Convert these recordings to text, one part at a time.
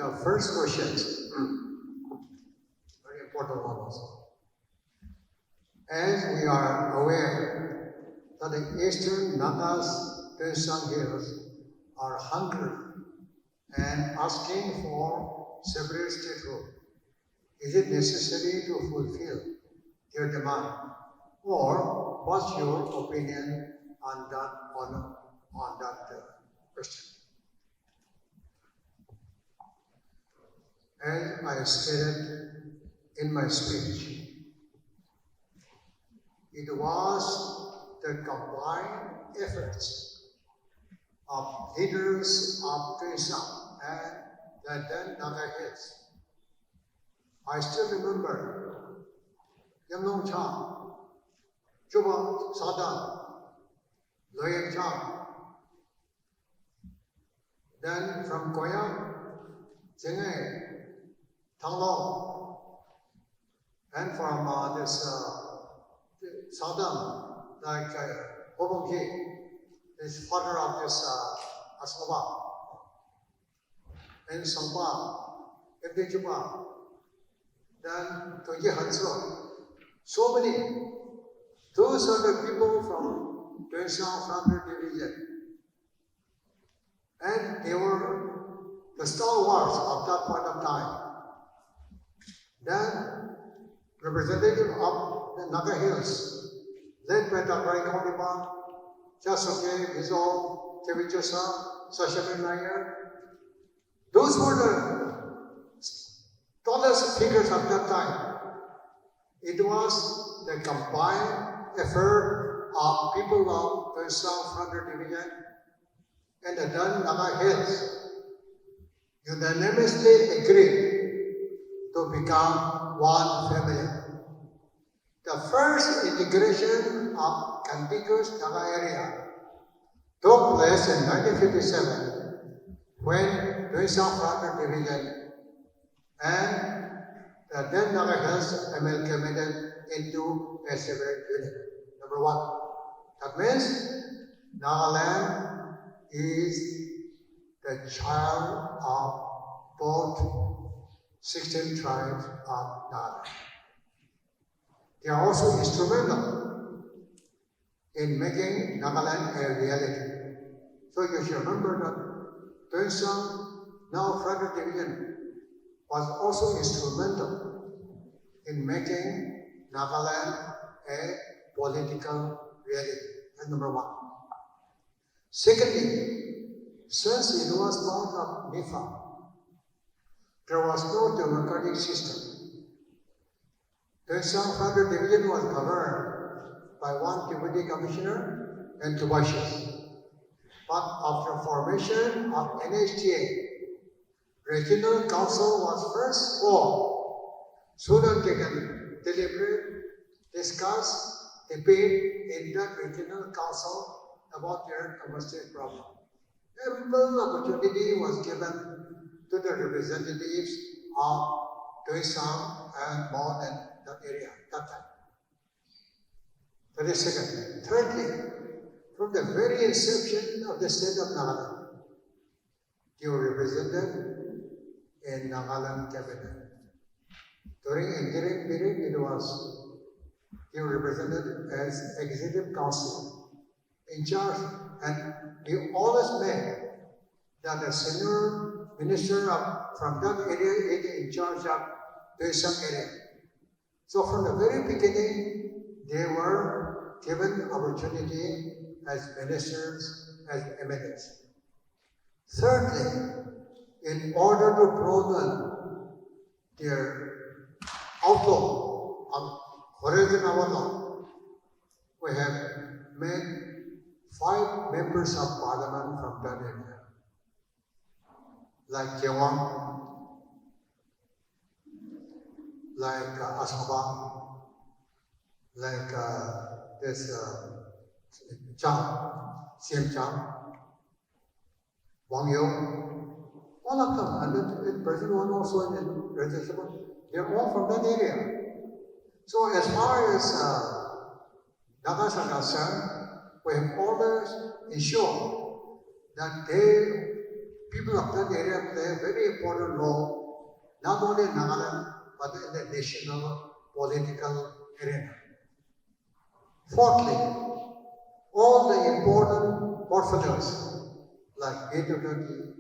the first question, very important one also. As we are aware that the eastern Nagas Tuensang Hills are hungry and asking for separate statehood, is it necessary to fulfill their demand? Or what's your opinion on that question? As I stated in my speech, it was the combined efforts of leaders of Tuensang and the then Naga Hills. I still remember Yamnong Chang, Chuba Sadan, Loyang Chang, then from Koyang, Jengay, Tanglong, and from this Sadan, like Hobongki, is father of this Asmaba, and Sangpa, Ebde Chuba, then Toye Hanso. So many. Those are the people from Tuensang Frontier Division. And they were the stalwarts of that point of time. Then, representative of the Naga Hills, led by the Kaurikamodipa, Chasuke, Mizo, Kevichosa, Sashamin Nair. Those were the tallest figures at that time. It was the combined effort of people of Tuensang Frontier Division and the then Naga Hills unanimously agreed to become one family. The first integration of contiguous Naga area took place in 1957 when Tuensang Frontier Division and the then Naga Hills amalgamated into a separate unit. Number one. That means Nagaland is the child of both 16 tribes of Nagaland. They are also instrumental in making Nagaland a reality. So you should remember that Tuensang, now Frontier Division, was also instrumental in making Nagaland a political reality. That's number one. Secondly, since it was part of NIFA, there was no democratic system. Tuensang Frontier Division was governed by one deputy commissioner and two vices. But after formation of NHTA, Regional Council was first formed so that they can deliberate, discuss, debate in that Regional Council about their domestic problem. Ample opportunity was given to the representatives of Tuensang and more than that area at that time. That is second. Thirdly, from the very inception of the state of Nagaland, they were represented in Nagaland cabinet. During interim period, they were represented as executive council in charge, and we always made that the senior minister from that area is in charge of Tuensang area. So from the very beginning, they were given opportunity as ministers, as MLAs. Thirdly, in order to broaden their outlook on horizon outlook, we have made 5 members of parliament from that area, like Kewang, like Asmaba, like this Chang, Siem Chang, Wang Yong, all of them, and the present one also in registration, they're all from that area. So as far as Nagas are concerned, we have always ensured that people people of that area play a very important role, not only in Nagaland, but in the national political arena. Fourthly, all the important portfolios like B2W,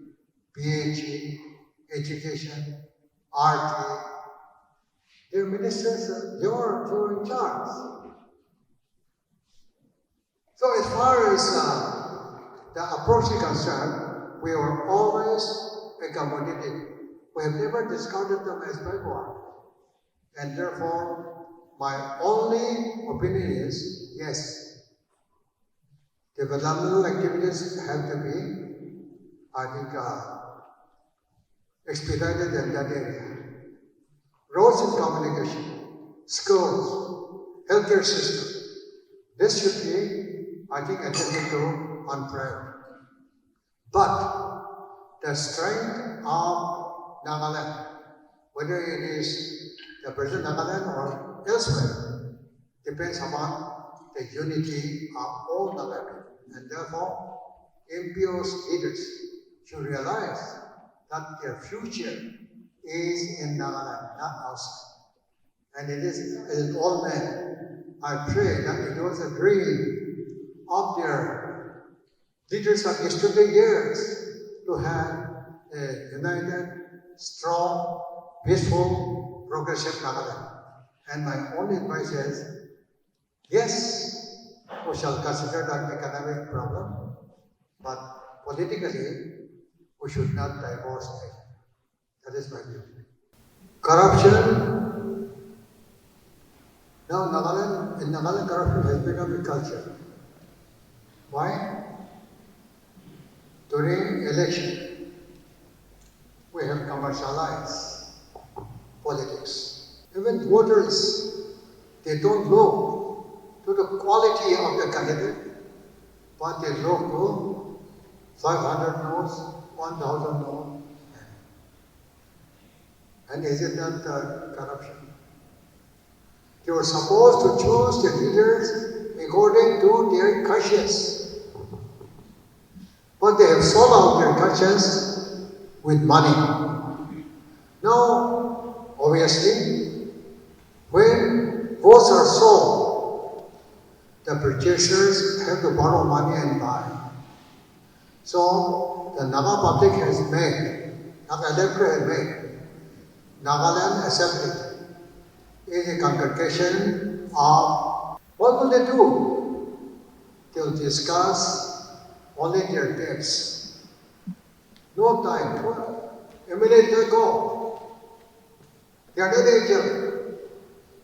PHE, education, RT, their ministers, you're in charge. So as far as the approach is concerned, we were always accommodative. We have never discounted them as backward. And therefore, my only opinion is, yes, developmental activities have to be, I think, expedited in that area. Roads and communication, schools, healthcare system. This should be, I think, attended to on priority. But the strength of Nagaland, whether it is the present Nagaland or elsewhere, depends upon the unity of all Nagaland. And therefore, MPO's leaders should realize that their future is in Nagaland, not outside. And it is, as an old man, I pray that it was a dream of their leaders of yesterday years to have a united, strong, peaceful, progressive Nagaland. And my only advice is, yes, we shall consider that economic problem, but politically, we should not divorce it. That is my view. Corruption. Now, in Nagaland, corruption has become a culture. Why? During election, we have commercialized politics. Even voters, they don't look to the quality of the candidate, but they look to 500 notes, 1,000 notes. And is it not corruption? They were supposed to choose the leaders according to their conscience. But they have sold out their conscience with money. Now, obviously, when votes are sold, the purchasers have to borrow money and buy. So, the Naga public has made, Naga electorate has made, Nagaland Assembly is a congregation of, what will they do? They'll discuss only their debts. No time. Immediately they go. They are not agent.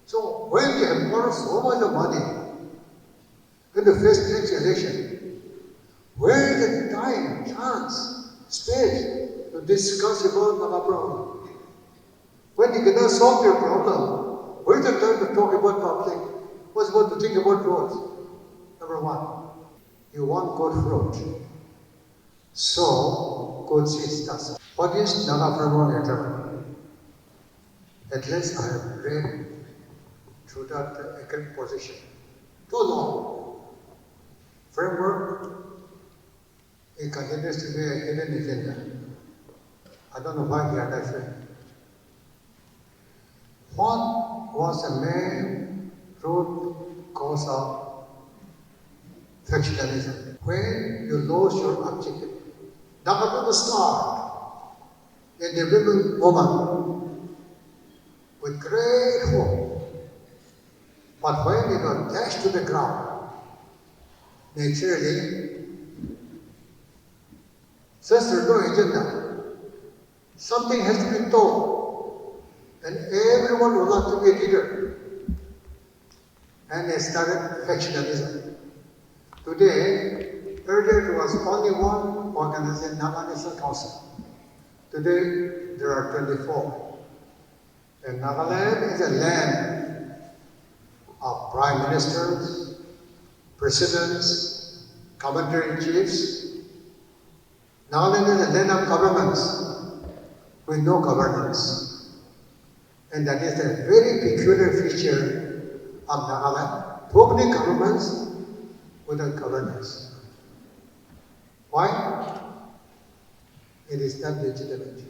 So when they have borrowed so much of money in the first next election, where is the time, chance, space to discuss about Naga problem? When you cannot solve your problem, where is the time to talk about public? What's about to think about roads? Number one, you want good fruit. So, good seeds does. What is Naga Framework Agreement? At least I have read through that agreement position. Too long. Framework, it continues to be a hidden agenda. I don't know why they are that way. What was the main root cause of factionalism? When you lose your objective. Naga people start in the woman with great hope. But when they got dashed to the ground, naturally, since there's no agenda, something has to be told. And everyone would like to be a leader. And they started factionalism. Today, earlier there was only one organization, Naga National Council. Today, there are 24. And Nagaland is a land of prime ministers, presidents, commander-in-chiefs. Nagaland is a land of governments with no governance. And that is a very peculiar feature of Nagaland. Too many governments without governance. Why? it is not legitimate.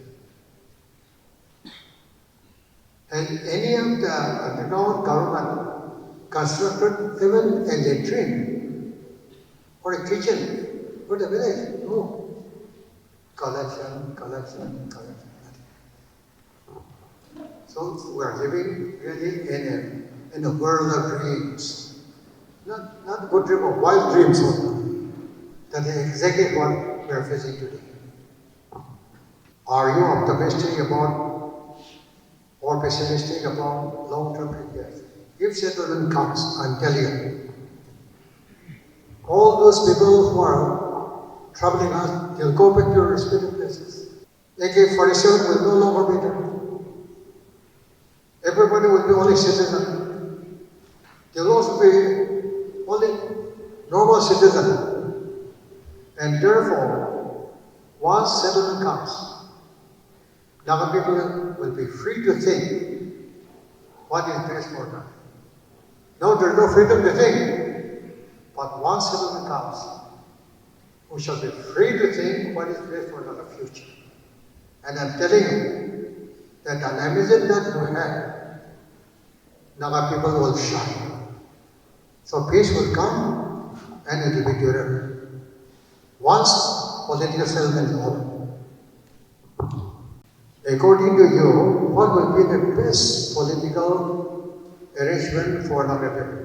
And any of the underground government constructed even a latrine or a kitchen for the village. No. Collection. So we are living really in a world of dreams. Not good dream of wild dreams also. That is exactly what we are facing today. Are you optimistic about or pessimistic about long-term future? If settlement comes, I'm telling you, all those people who are troubling us, they'll go back to their respective places. AK-47 will no longer be there. Everybody will be only citizen. They'll also be only normal citizen. And therefore, once settlement comes, Naga people will be free to think what is best for them. No, there's no freedom to think. But once settlement comes, we shall be free to think what is best for our future. And I'm telling you that an ambition that we have, Naga people will shine. So peace will come and it will be durable. Once political settlement is over. According to you, what will be the best political arrangement for Naga people?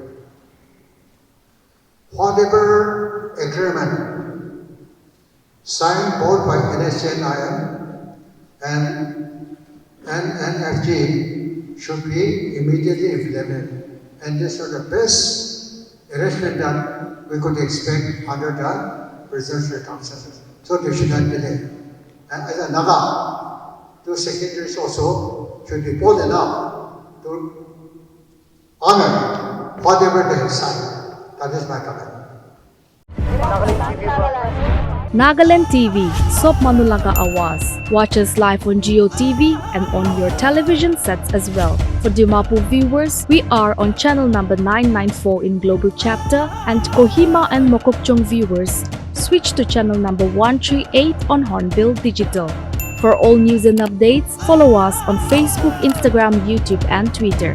Whatever agreement signed both by NSCNIM and NFG should be immediately implemented. And this is the best arrangement that we could expect under the present circumstances. So they should not delay. And as a Naga, two secretaries also should be bold enough to honor whatever they have signed. That is my comment. Nagaland TV, Sop Manulaga Awas. Watch us live on Geo TV and on your television sets as well. For Dimapur viewers, we are on channel number 994 in Global Chapter, and Kohima and Mokokchung viewers, switch to channel number 138 on Hornbill Digital. For all news and updates, follow us on Facebook, Instagram, YouTube, and Twitter.